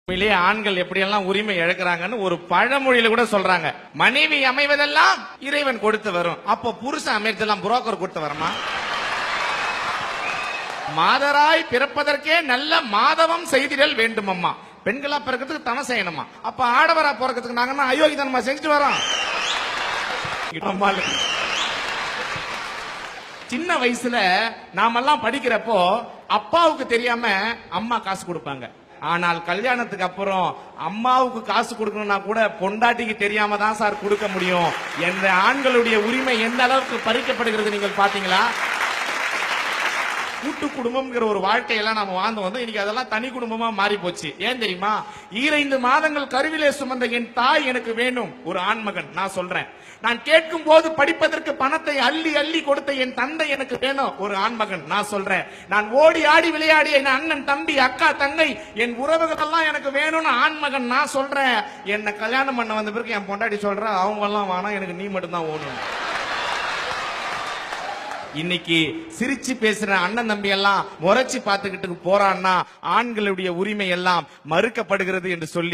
உண்மையிலேயே ஆண்கள் எப்படியெல்லாம் உரிமை இழக்கிறாங்கன்னு ஒரு பழமொழியில கூட சொல்றாங்க. மனைவி அமைவதெல்லாம் இறைவன் கொடுத்து வரும். அப்போ புருஷன் அமைச்சதெல்லாம் புரோக்கர் கொடுத்து வருமா? மாதராய் பிறப்பதற்கே நல்ல மாதவம் செய்திடல் வேண்டும் அம்மா. பெண்களா பிறக்கிறதுக்கு தன செய்யணுமா? அப்ப ஆடவரா பிறக்கிறதுக்கு நாங்கன்னா அயோக்கிதனமா செஞ்சுட்டு வரோம். சின்ன வயசுல நாமெல்லாம் படிக்கிறப்போ அப்பாவுக்கு தெரியாம அம்மா காசு கொடுப்பாங்க. ஆனால் கல்யாணத்துக்கு அப்புறம் அம்மாவுக்கு காசு கொடுக்கணும்னா கூட பொண்டாட்டிக்கு தெரியாம தான் சார் கொடுக்க முடியும் என்ற ஆண்களுடைய உரிமை எந்த அளவுக்கு பறிக்கப்படுகிறது நீங்கள் பாத்தீங்களா? கூட்டு குடும்பம்ங்கிற ஒரு வாழ்க்கையெல்லாம் நாம வாழ்ந்து வந்து இன்னைக்கு அதெல்லாம் தனி குடும்பமா மாறி போச்சு. ஏன் தெரியுமா? 2 மாதங்கள் கருவிலே சுமந்த என் தாய் எனக்கு வேணும். ஒரு ஆண்மகன் நான் சொல்றேன். நான் கேட்கும் போது படிப்பதற்கு பணத்தை அள்ளி அள்ளி கொடுத்த என் தந்தை எனக்கு வேணும். ஒரு ஆண்மகன் நான் சொல்றேன். நான் ஓடி ஆடி விளையாடிய என் அண்ணன் தம்பி அக்கா தங்கை என் உறவுகள் எல்லாம் எனக்கு வேணும்னு ஆண்மகன் நான் சொல்றேன். என்ன கல்யாணம் பண்ண வந்த பிறகு என் பொண்டாட்டி சொல்ற அவங்க எல்லாம் வேணாம், எனக்கு நீ மட்டும் தான் ஓடணும். இன்னைக்கு சிரிச்சு பேசுற அண்ணன் தம்பி எல்லாம் முறைச்சு பார்த்துக்கிட்டு போறான்னா ஆண்களுடைய உரிமை எல்லாம் மறுக்கப்படுகிறது என்று சொல்லி